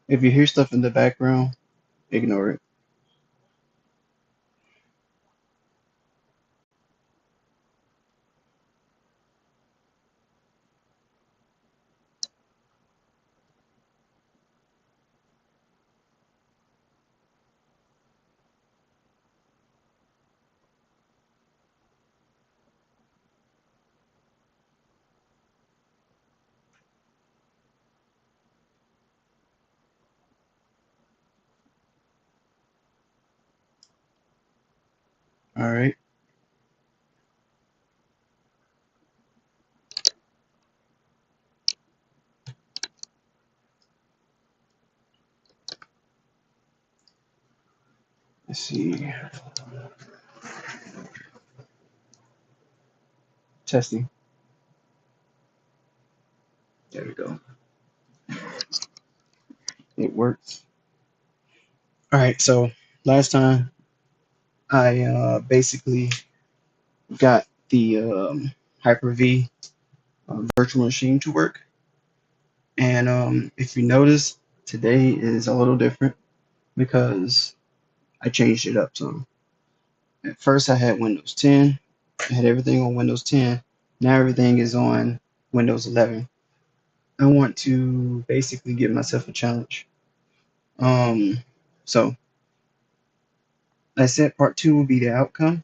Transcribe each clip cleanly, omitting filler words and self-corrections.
If you hear stuff in the background, ignore it. All right. Let's see. Testing. There we go. It works. All right. So last time I basically got the Hyper-V virtual machine to work. And if you notice, today is a little different because I changed it up some. At first, I had Windows 10. I had everything on Windows 10. Now everything is on Windows 11. I want to basically give myself a challenge. Um, so I said part two will be the outcome.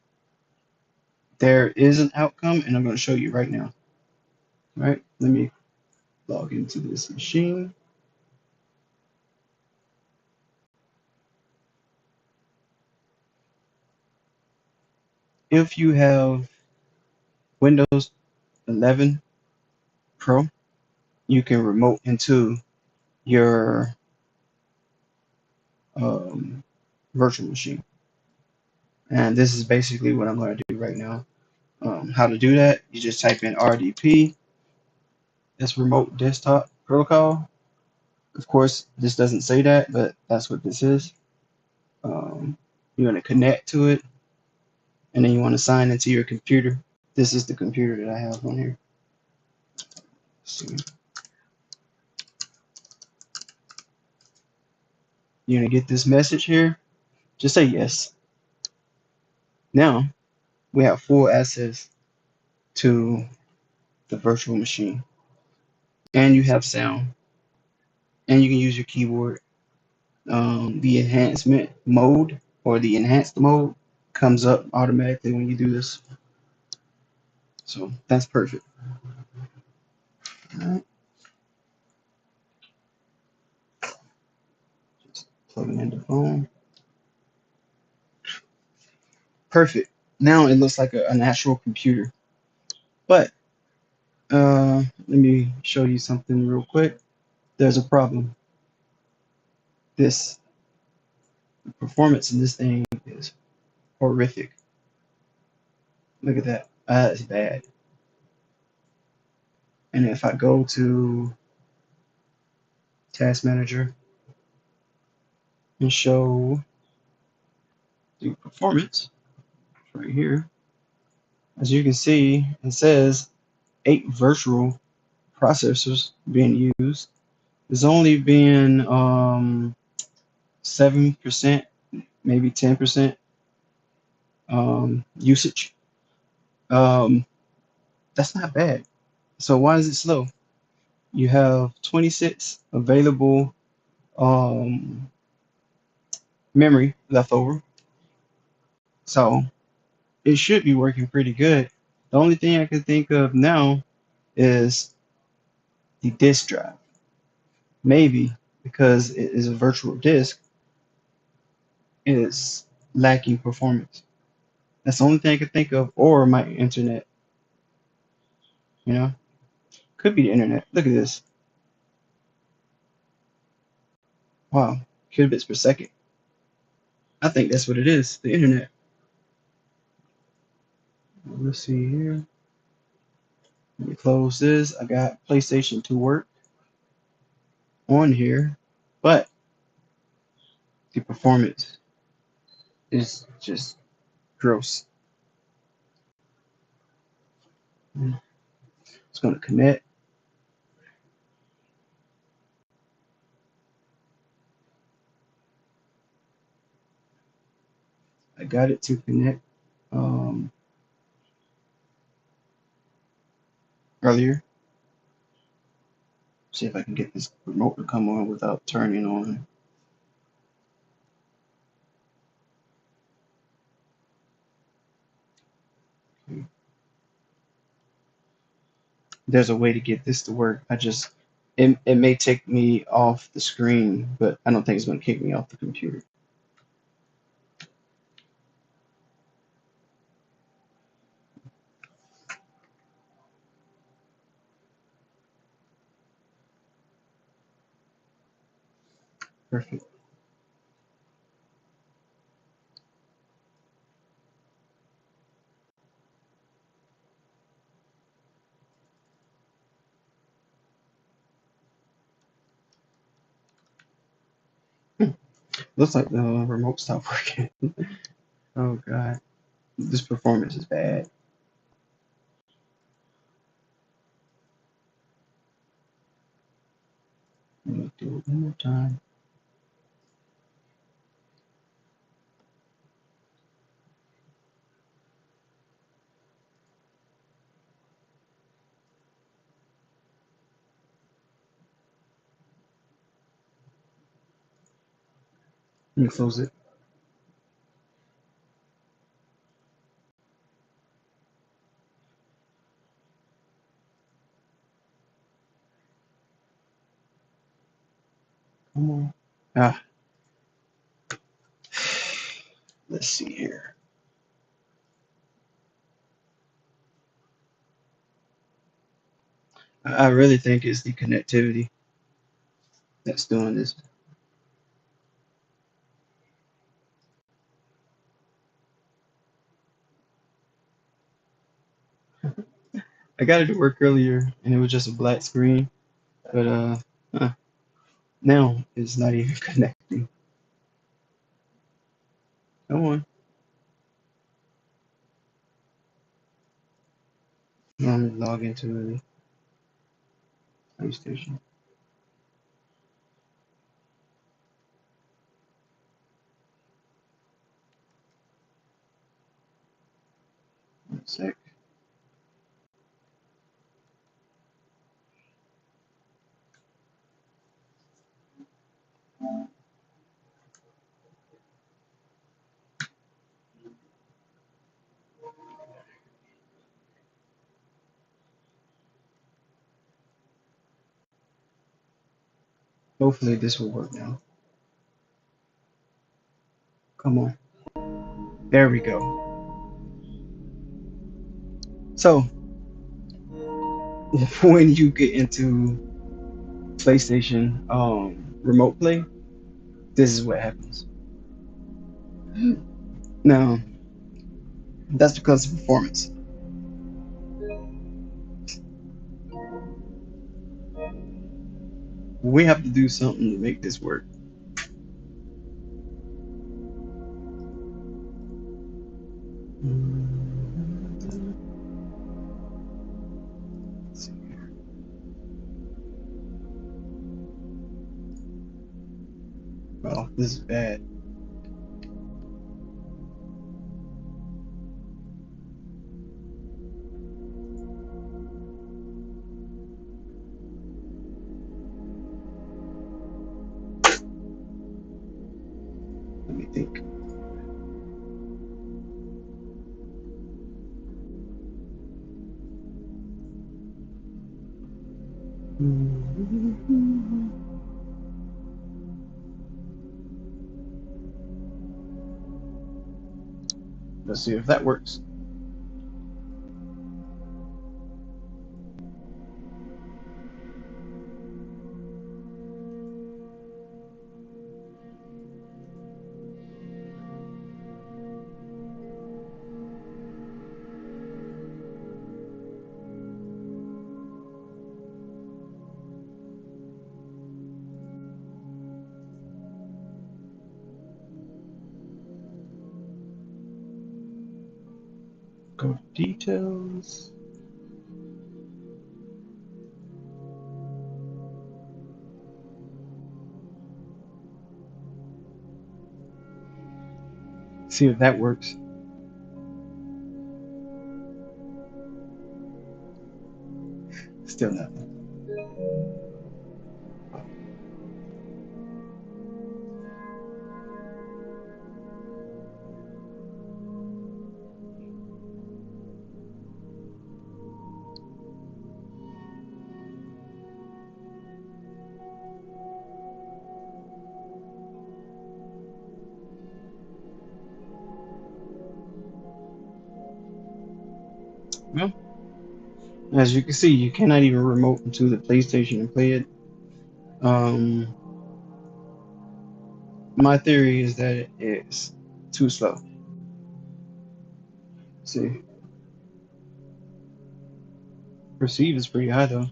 There is an outcome, and I'm going to show you right now. All right, let me log into this machine. If you have Windows 11 Pro, you can remote into your um, virtual machine. And this is basically what I'm going to do right now. How to do that, you just type in RDP, that's remote desktop protocol. Of course, this doesn't say that, but that's what this is. You're going to connect to it, and then you want to sign into your computer. This is the computer that I have on here. So you're going to get this message here. Just say yes. Now we have full access to the virtual machine, and you have sound, and you can use your keyboard. The enhancement mode or the enhanced mode comes up automatically when you do this. So that's perfect. All right. Just plugging in the phone. Perfect. Now it looks like an actual computer. But let me show you something real quick. There's a problem. This performance in this thing is horrific. Look at that. That's bad. And if I go to Task Manager and show the performance right here, as you can see, it says 8 virtual processors being used. There's only been 7%, maybe 10% usage. Um, that's not bad. So why is it slow? You have 26 available um, memory left over, so it should be working pretty good. The only thing I can think of now is the disk drive. Maybe because it is a virtual disk, it is lacking performance. That's the only thing I can think of, or my internet. You know, could be the internet. Look at this. Wow, kilobits per second. I think that's what it is. The internet. Let's see here. Let me close this. I got PlayStation to work on here, but the performance is just gross. It's going to connect. I got it to connect earlier. See if I can get this remote to come on without turning on. Okay. There's a way to get this to work. It may take me off the screen, but I don't think it's going to kick me off the computer. Perfect. Looks like the remote stopped working. Oh God, this performance is bad. Let me do it one more time. Let me close it. Come on. Ah, let's see here. I really think it's the connectivity that's doing this. I got it to work earlier, and it was just a black screen, but uh, now it's not even connecting. Come on. Let me log into the PlayStation. One sec. Hopefully this will work now. Come on. There we go. So when you get into PlayStation Remote Play, this is what happens. Now, that's because of performance. We have to do something to make this work. Let's see here. Well, this is bad. Let me think. Let's see if that works. Go to details. See if that works. Still nothing. Well, as you can see, you cannot even remote into the PlayStation and play it. Um, my theory is that it is too slow. See, perceive is pretty high though.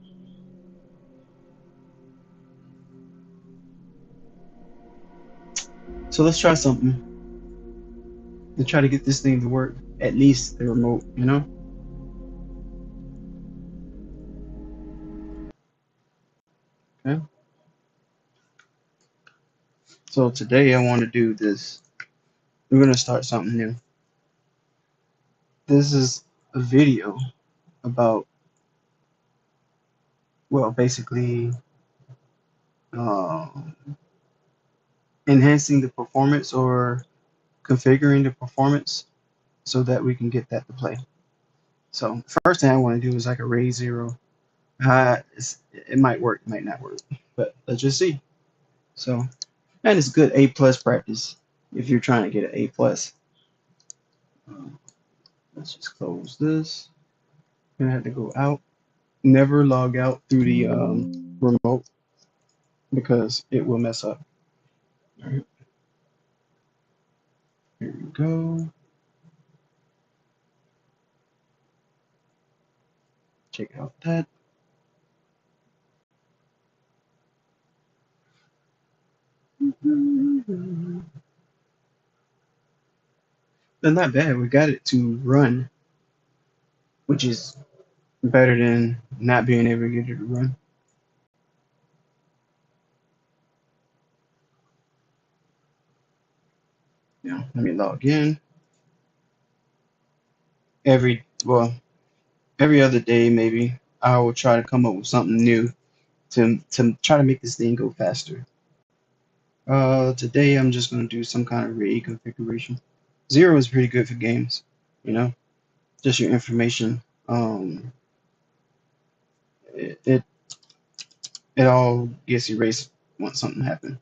So let's try something to try to get this thing to work. At least the remote, you know? Okay. So today I want to do this. We're gonna start something new. This is a video about, well, basically uh, enhancing the performance or configuring the performance so that we can get that to play. So first thing I want to do is like a raise zero. It might work, it might not work, but let's just see. So, and it's good A plus practice if you're trying to get an A plus. Let's just close this. Gonna have to go out. Never log out through the remote because it will mess up. All right, here we go. Check out that. They're not bad. We got it to run, which is better than not being able to get it to run. Yeah, let me log in. Every other day maybe I will try to come up with something new to try to make this thing go faster. Today I'm just gonna do some kind of RAID configuration. Zero is pretty good for games, you know, just your information. It it, it all gets erased once something happens.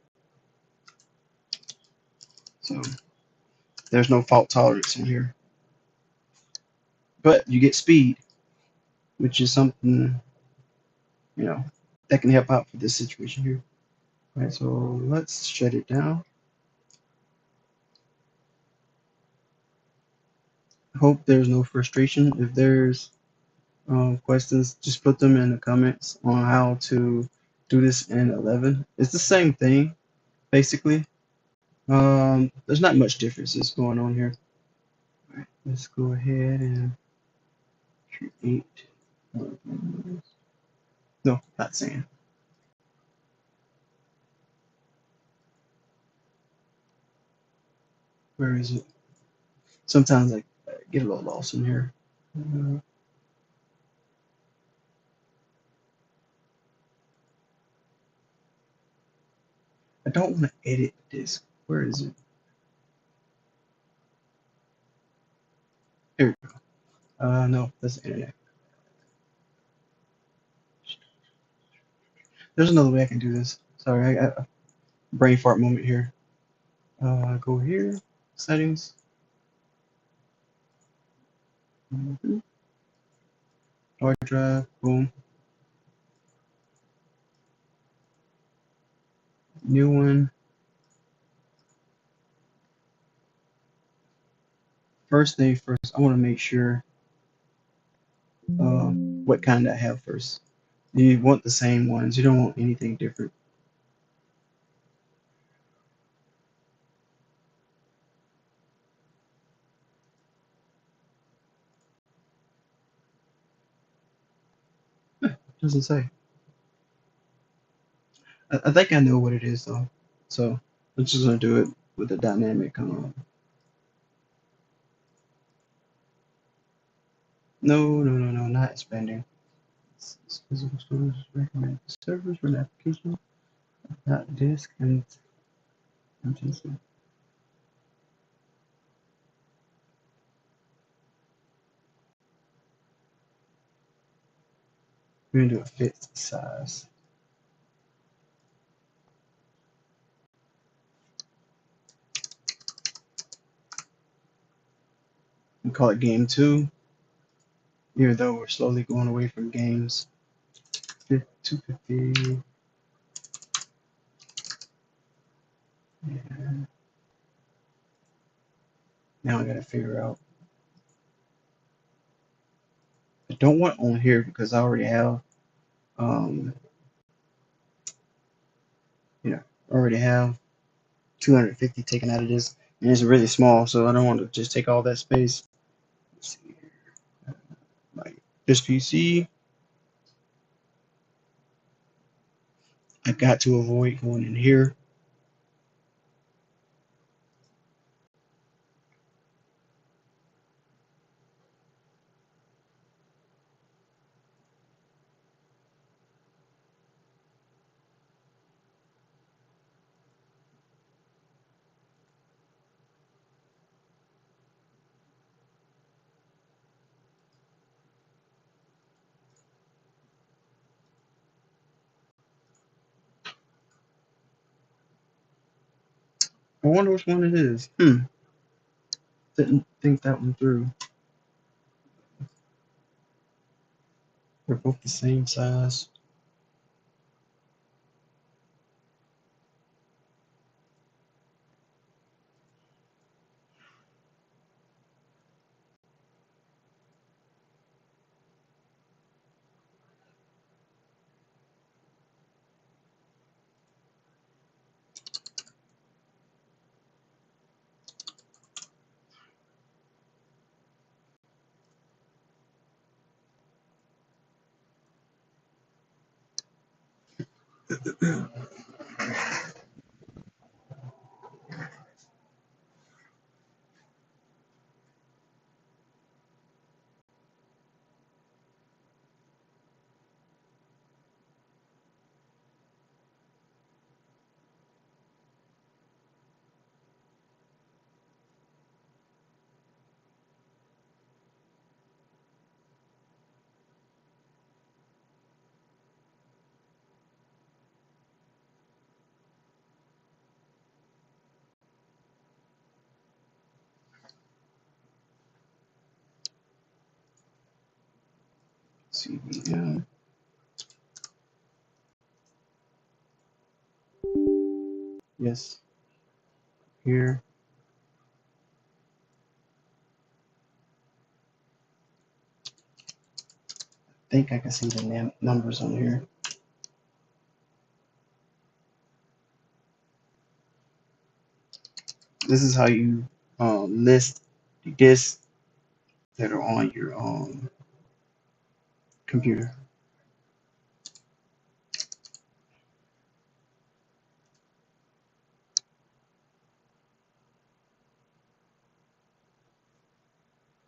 So there's no fault tolerance in here, but you get speed, which is something you know that can help out for this situation here. All right, so let's shut it down. Hope there's no frustration. If there's questions, just put them in the comments on how to do this in 11. It's the same thing, basically. There's not much differences going on here. All right, let's go ahead and create. No, not saying. Where is it? Sometimes I get a little lost in here. Uh, I don't want to edit this. Where is it? Here we go. No, that's the internet. There's another way I can do this. Sorry, I got a brain fart moment here. Go here, settings. Mhm. Hard drive, boom. New one. First thing first, I want to make sure what kind I have first. You want the same ones. You don't want anything different. Doesn't say. I think I know what it is though. So I'm just gonna do it with the dynamic. No, not expanding. Physical storage recommended servers for an application, not disk and MTC. We're gonna do a fit size. We call it game two, even though we're slowly going away from games. 250. Yeah. Now I gotta figure out. I don't want on here because I already have, um, already have 250 taken out of this, and it's really small, so I don't want to just take all that space. Let's see here. Like this PC, I got to avoid going in here. I wonder which one it is. Didn't think that one through. They're both the same size. CVM. Yes. Here. I think I can see the numbers on here. This is how you list the disks that are on your computer.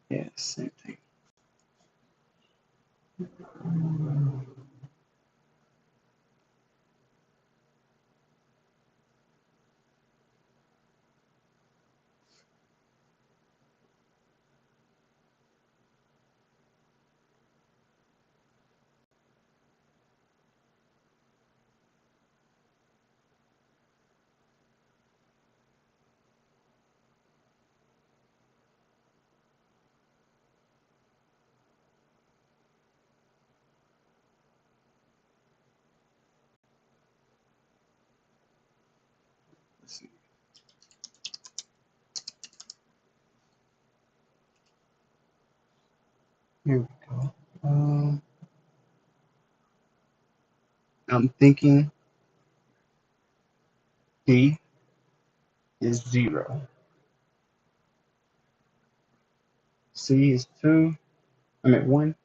Yeah, same thing. Let's see. Here we go. I'm thinking D is 0. C is 2. I'm at 1.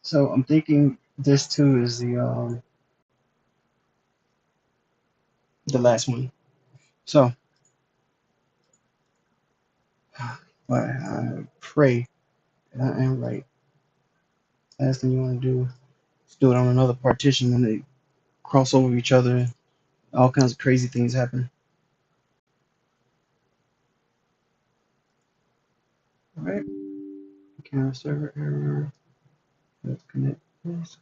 So I'm thinking this 2 is the last one. So I pray That ain't right. Last thing you want to do is do it on another partition when they cross over each other. All kinds of crazy things happen. All right. Camera server error. Let's connect this.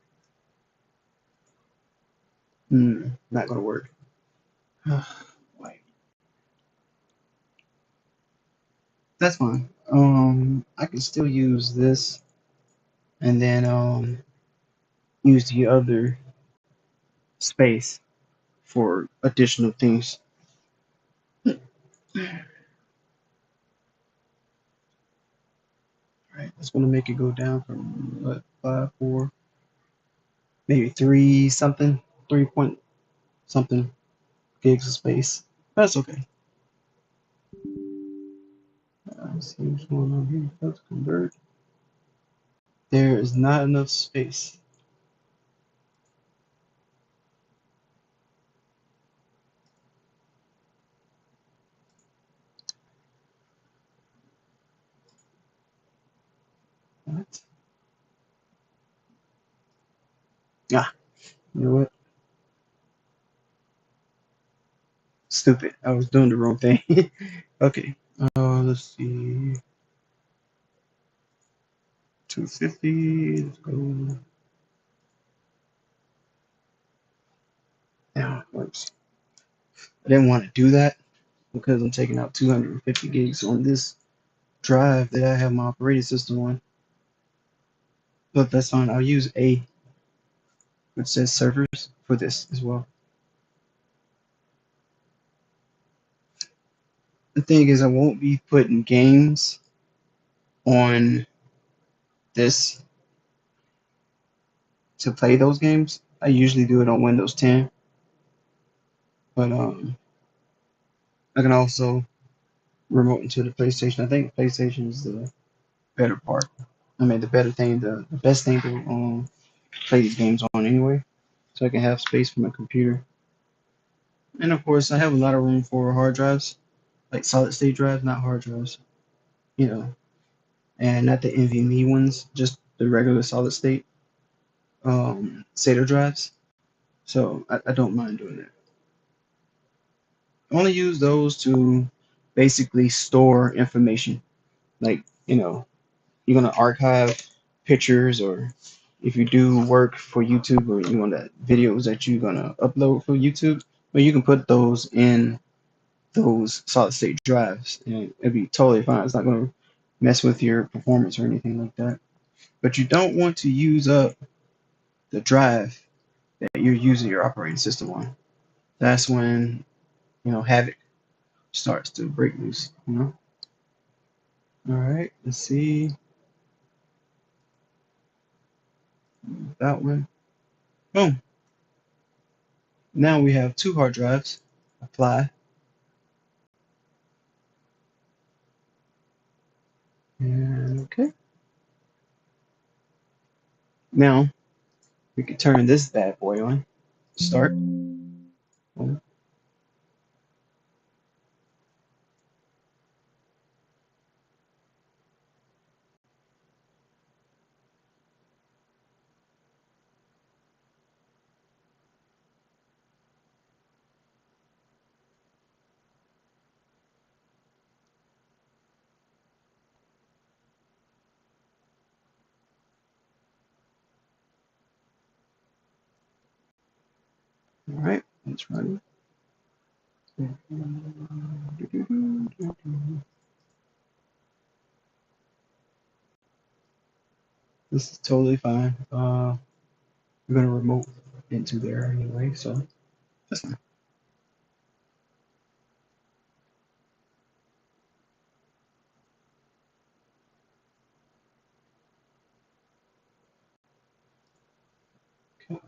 Not gonna work. Wait. That's fine. I can still use this and then use the other space for additional things. Right, that's gonna make it go down from what, 5, 4, maybe 3 something, 3 point something gigs of space. That's okay. Let's see what's going on here. Let's convert. There is not enough space. What? Ah, you know what? Stupid. I was doing the wrong thing. Okay. Let's see. 250. Let's go. Now it works. I didn't want to do that because I'm taking out 250 gigs on this drive that I have my operating system on. But that's fine. I'll use A, which says servers, for this as well. The thing is, I won't be putting games on this to play those games. I usually do it on Windows 10, but I can also remote into the PlayStation. I think PlayStation is the better part. I mean, the better thing, the best thing to play these games on anyway, so I can have space for my computer. And of course, I have a lot of room for hard drives, like solid state drives, not hard drives, you know, and not the NVMe ones, just the regular solid state SATA drives. So I don't mind doing that. I only use those to basically store information, like you're gonna archive pictures, or if you do work for YouTube, or you want that videos that you're gonna upload for YouTube, but you can put those in those solid state drives and it'd be totally fine. It's not gonna mess with your performance or anything like that. But you don't want to use up the drive that you're using your operating system on. That's when havoc starts to break loose. All right, let's see that one. Boom. Now we have two hard drives. Apply. And okay. Now we can turn this bad boy on. Start. Boom. All right, let's run. This is totally fine. We're gonna remote into there anyway, so that's fine. Okay.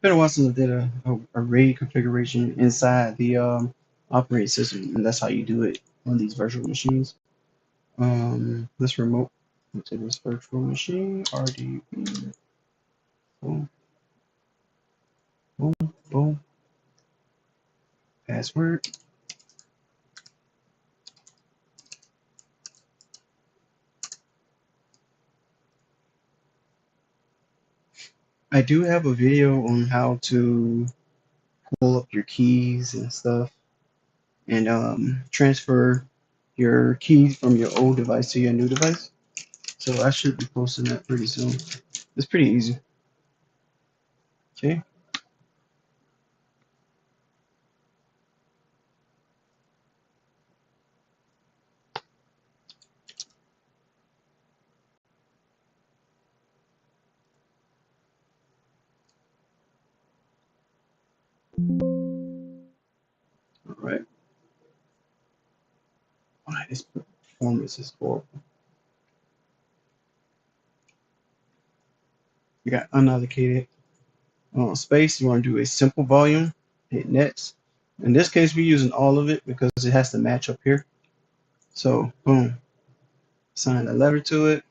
Been a while since I did a RAID configuration inside the operating system, and that's how you do it on these virtual machines. Let's remote into this virtual machine. RDB. Boom, boom, boom. Password. I do have a video on how to pull up your keys and stuff, and transfer your keys from your old device to your new device. So I should be posting that pretty soon. It's pretty easy. Okay. All right. Why this performance is horrible. You got unallocated space. You want to do a simple volume. Hit next. In this case, we're using all of it because it has to match up here. So boom, assign a letter to it.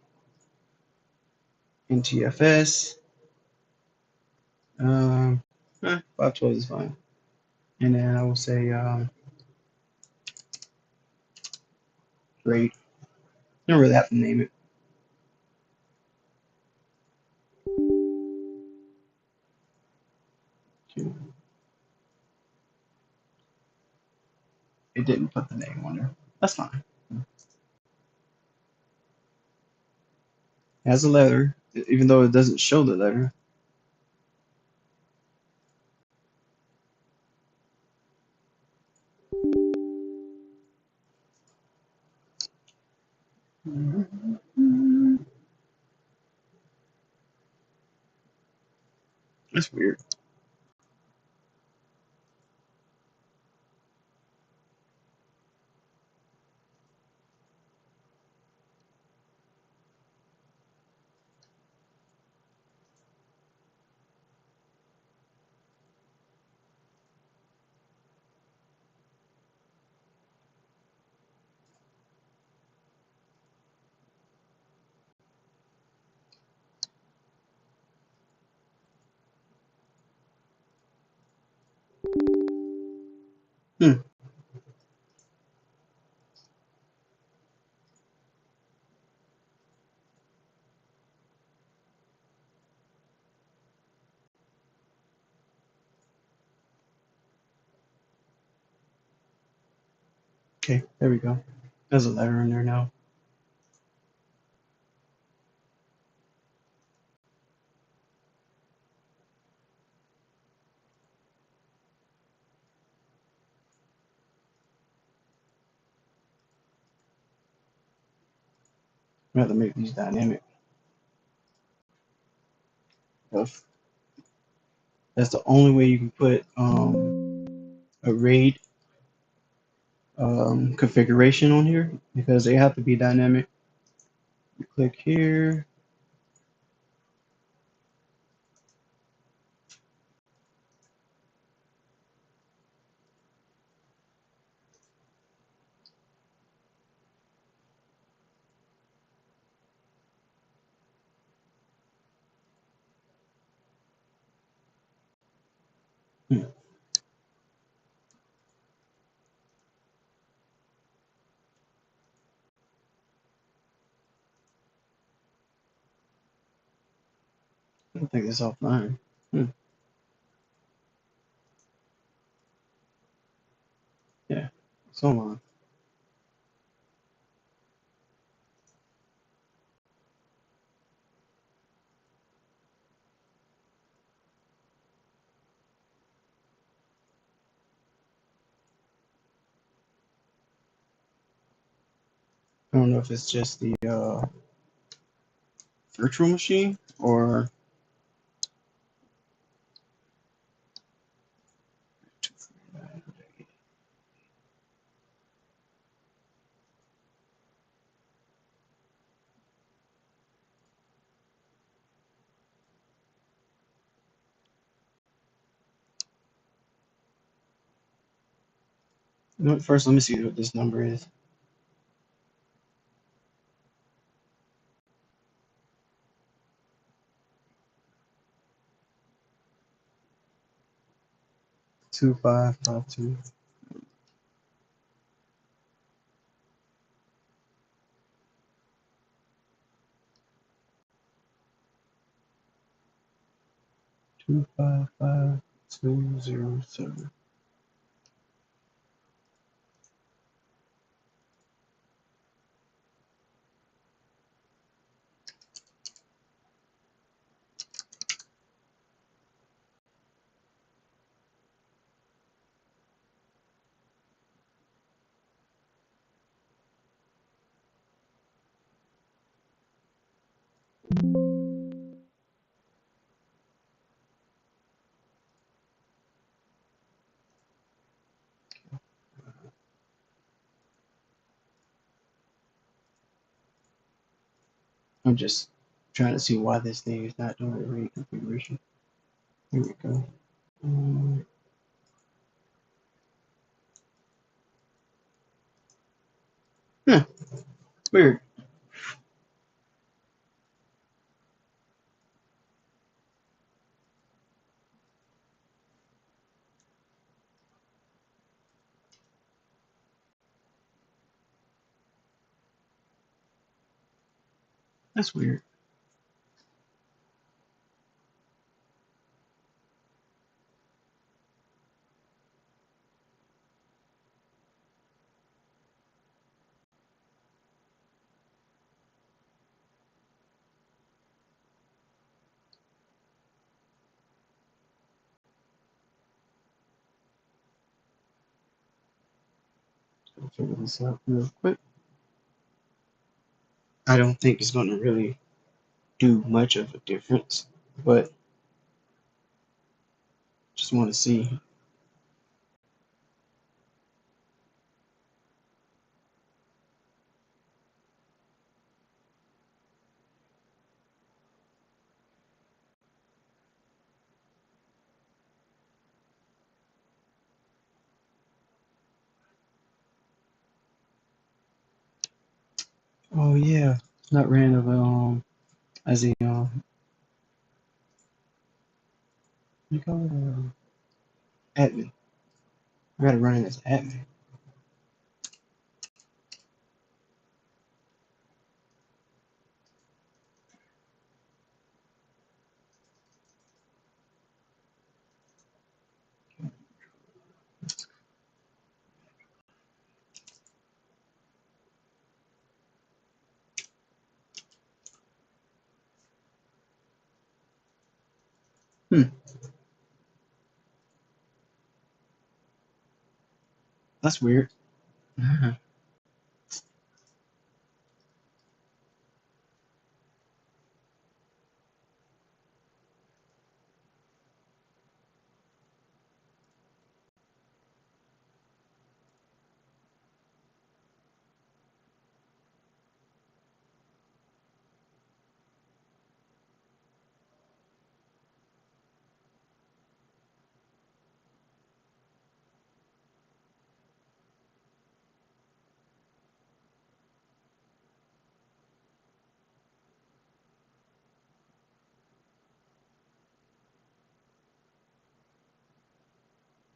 NTFS. 512 is fine. And then I will say grade. You don't really have to name it. It didn't put the name on there. That's fine. It has a letter, even though it doesn't show the letter. That's weird. Hmm. Okay, there we go. There's a letter in there now. We have to make these dynamic. That's the only way you can put a RAID configuration on here because they have to be dynamic. You click here. Hmm. I don't think it's offline. Hmm. Yeah, it's online. I don't know if it's just the virtual machine or first, let me see what this number is. 2552. 255207. I'm just trying to see why this thing is not doing a reconfiguration. Here we go. Um, huh, weird. That's weird. I'll figure this out real quick. I don't think it's going to really do much of a difference, but just want to see. Oh yeah, not random. As a you call it admin. I gotta run it as admin. Hmm, that's weird.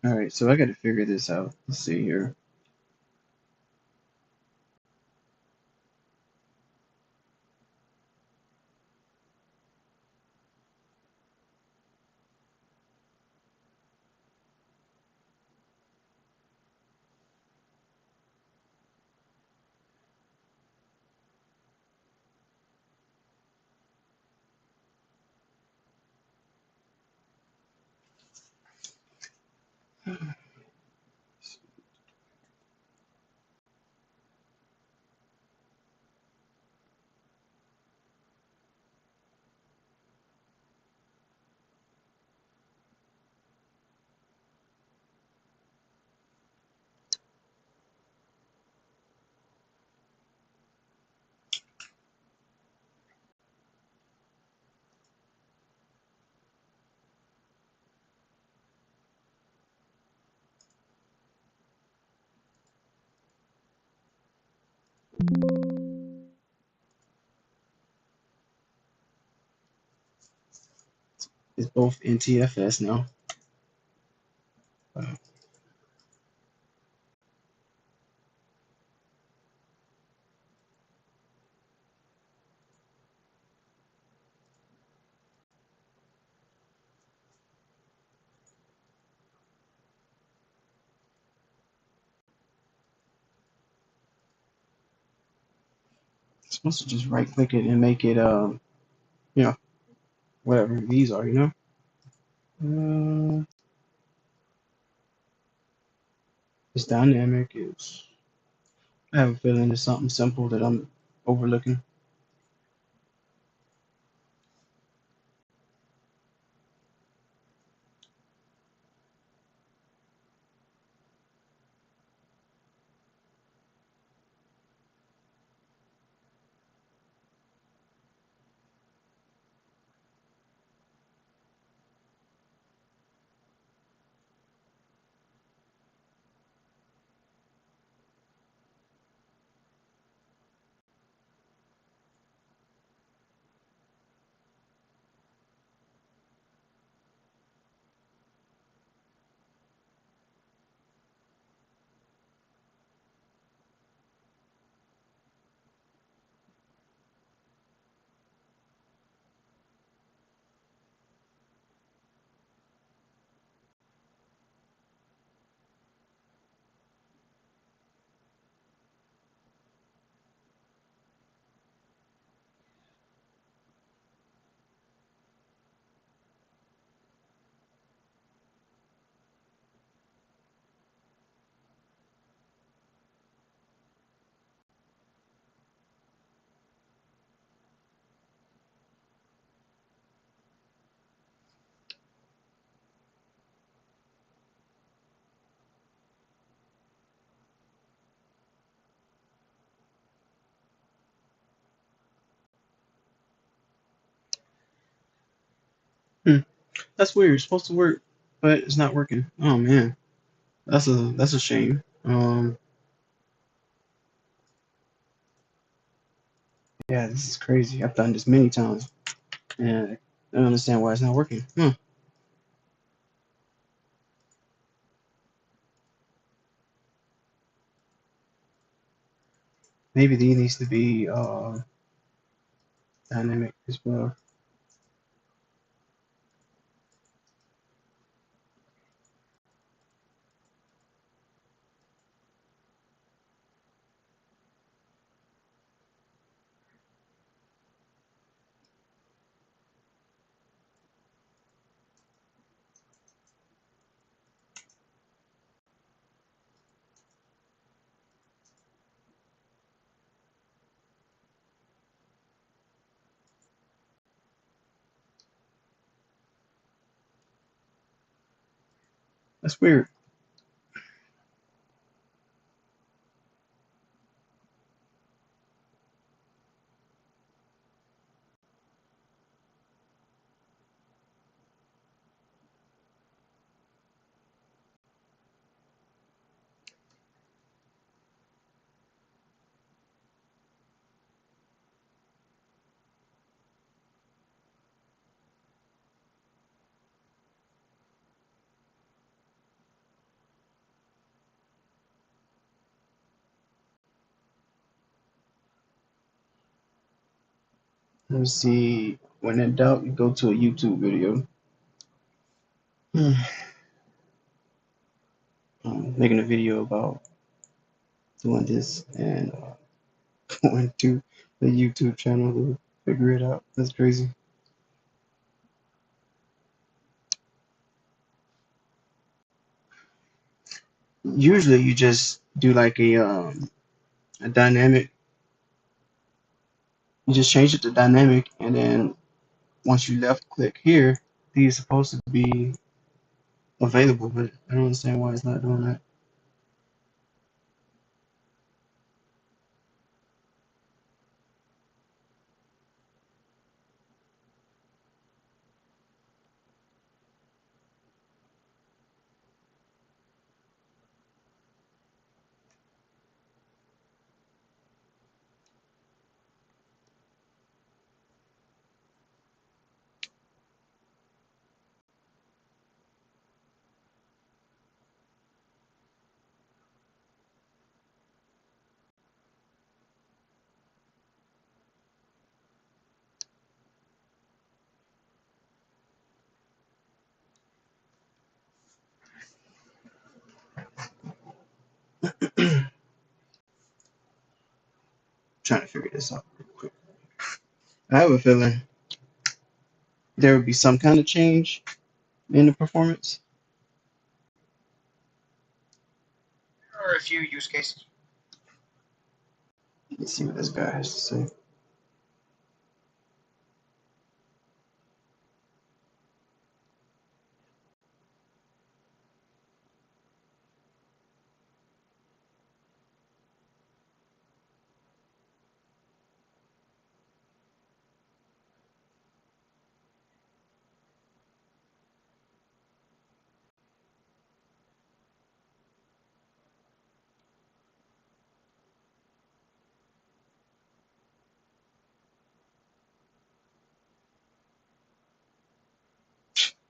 All right, so I got to figure this out. Let's see here. It's both NTFS now. Uh, supposed to just right click it and make it you know, whatever these are, Uh, it's dynamic. It's I have a feeling it's something simple that I'm overlooking. Hmm. That's weird. It's supposed to work, but it's not working. Oh man, that's a shame. Yeah, this is crazy. I've done this many times, and I don't understand why it's not working. Maybe these needs to be dynamic as well. That's weird. Let me see. When in doubt, you go to a YouTube video. Hmm. Making a video about doing this and going to the YouTube channel to figure it out. That's crazy. Usually, you just do like a dynamic. You just change it to dynamic, and then once you left click here, these are supposed to be available, but I don't understand why it's not doing that. Trying to figure this out. I have a feeling there would be some kind of change in the performance. There are a few use cases. Let's see what this guy has to say.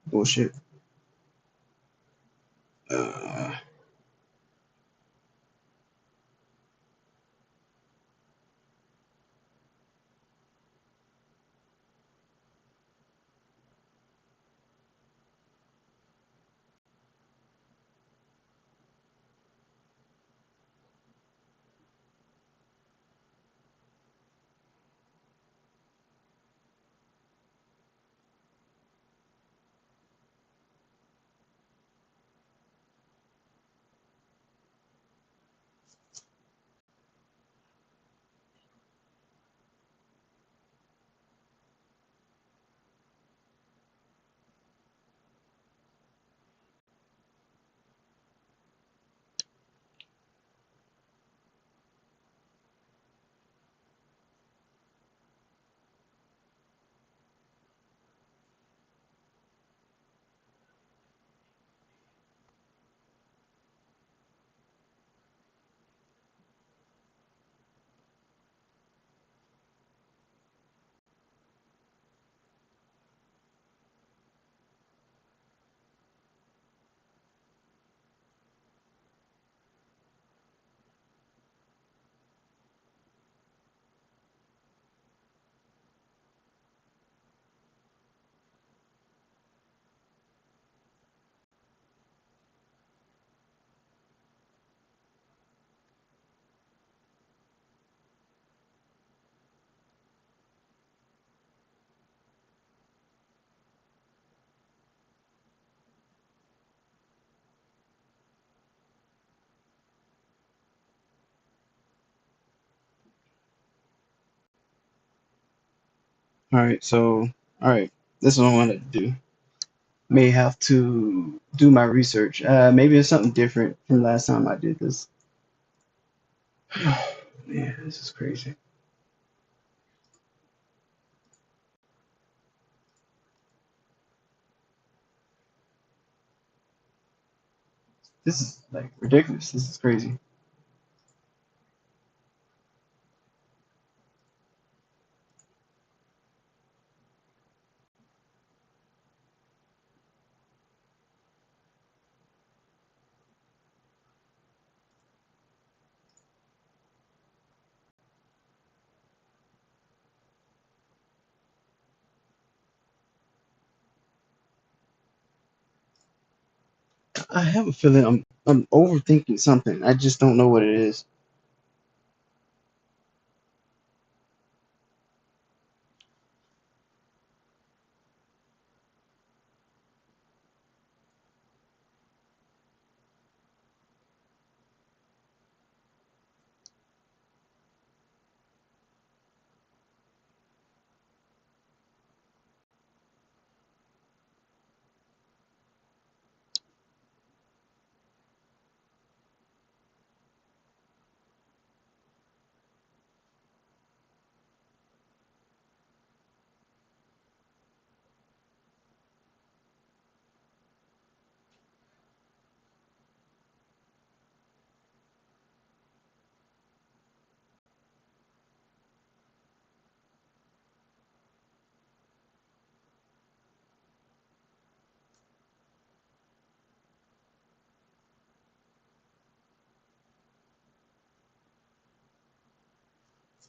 Bullshit. Uh, all right, so all right, this is what I wanted to do. May have to do my research. Maybe it's something different from last time I did this. Man, this is crazy. This is like ridiculous. This is crazy. I have a feeling I'm overthinking something. I just don't know what it is.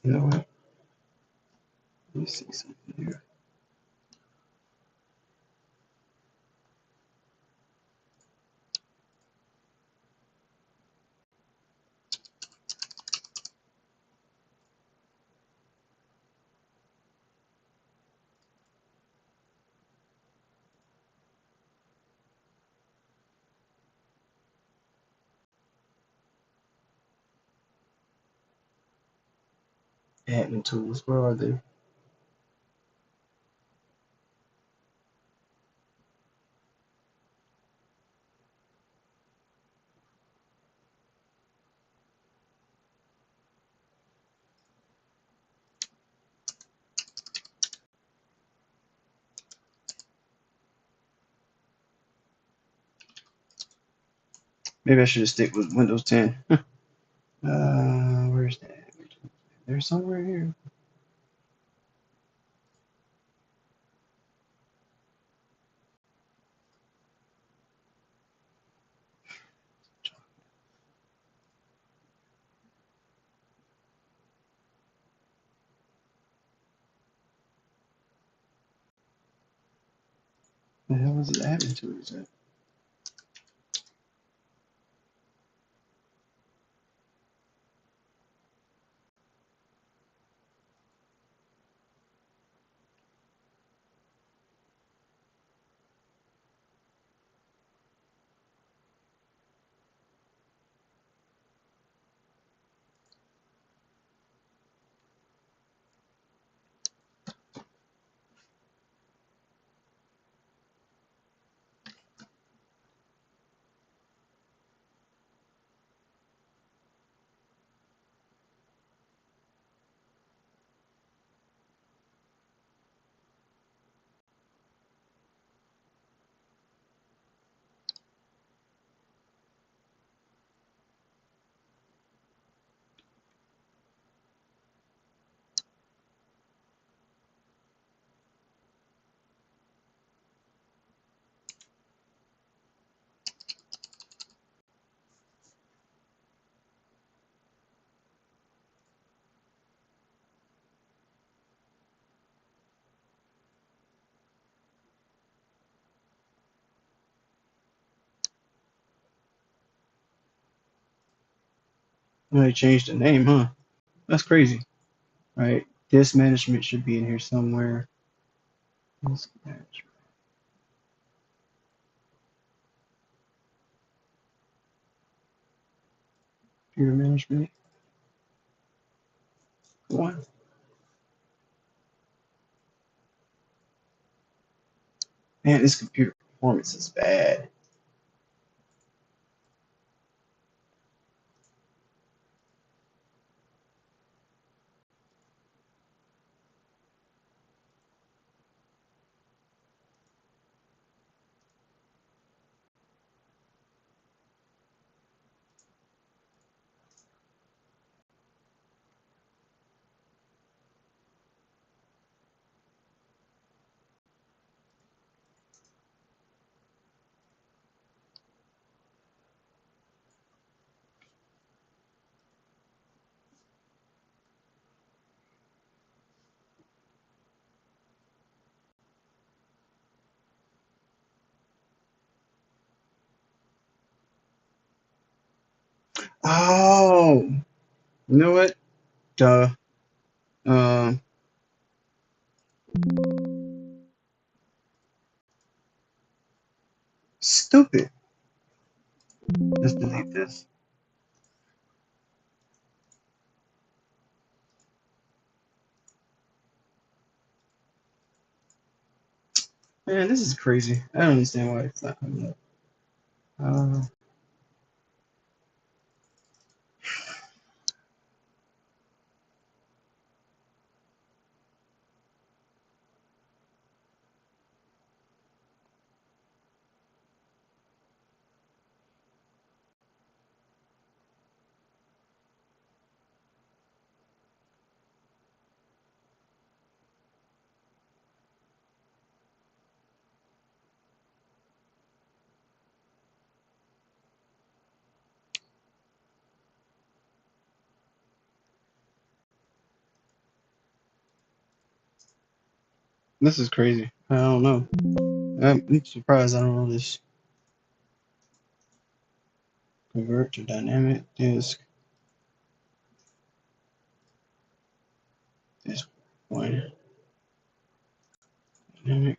You know what? Let me see something here. admin tools. Where are they? Maybe I should just stick with Windows 10. Where's that? There's somewhere here. The hell is the admin tools at? Oh, they changed the name, huh? That's crazy. Right. This management should be in here somewhere. Disk management. Computer management. Come on. Man, this computer performance is bad. Oh, you know what? Duh. Um, Stupid. Let's delete this. Man, this is crazy. I don't understand why it's not coming up. Uh, this is crazy. I don't know. I'm surprised I don't know this. Convert to dynamic disk. Disk one. Dynamic.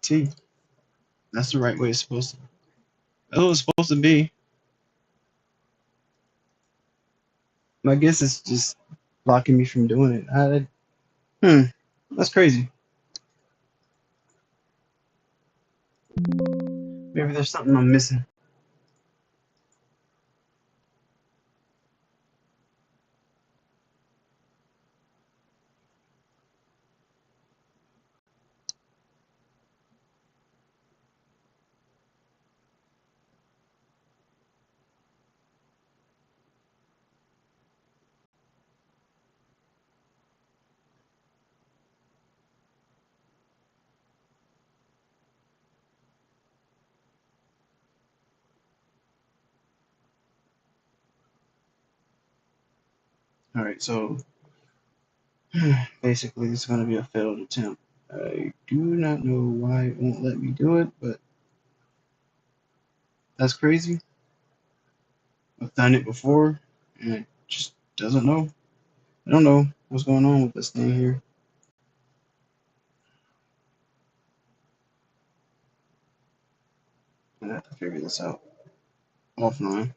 T. That's the right way it's supposed to. That's what it's supposed to be. I guess it's just blocking me from doing it. That's crazy. Maybe there's something I'm missing. All right, so basically it's going to be a failed attempt. I do not know why it won't let me do it, but that's crazy. I've done it before, and it just doesn't know. I don't know what's going on with this thing here. I have to figure this out offline.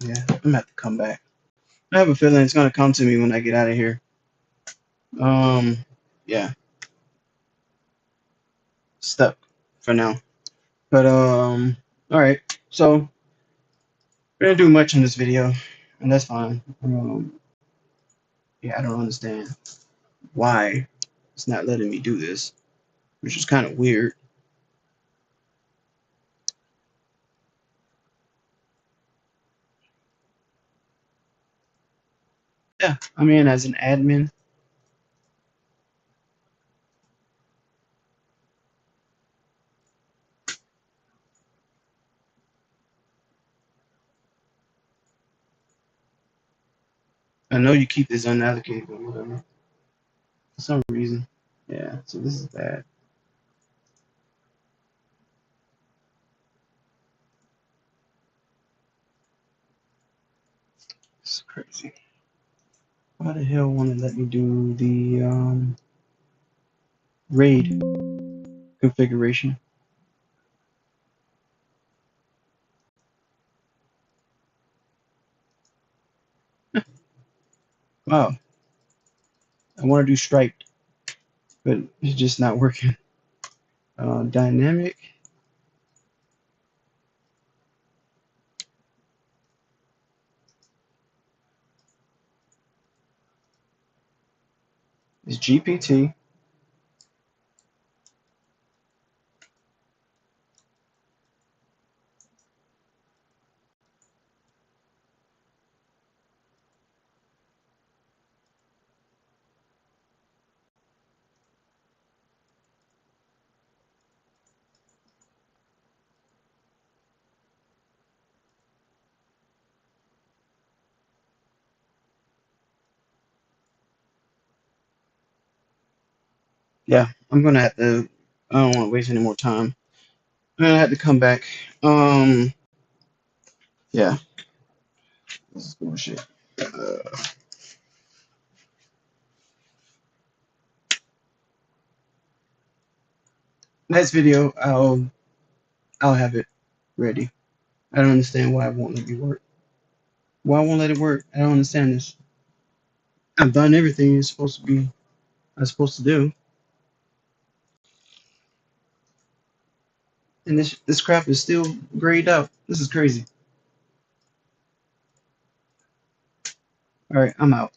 Yeah, I'm gonna have to come back. I have a feeling it's gonna come to me when I get out of here. Um, yeah, stuck for now. But all right. So we didn't do much in this video, and that's fine. Yeah, I don't understand why it's not letting me do this, which is kind of weird. Yeah, I'm in as an admin. I know you keep this unallocated, but whatever. For some reason. Yeah, so this is bad. It's crazy. Why the hell want to let me do the RAID configuration? Wow, I want to do striped, but it's just not working. Dynamic is GPT. Yeah, I'm gonna have to. I don't want to waste any more time. I'm gonna have to come back. Yeah, this is bullshit. Uh, Next video, I'll have it ready. I don't understand why it won't let me work. Why won't let it work? I don't understand this. I've done everything you're supposed to be. I'm supposed to do, and this crap is still grayed out. This is crazy. All right, I'm out.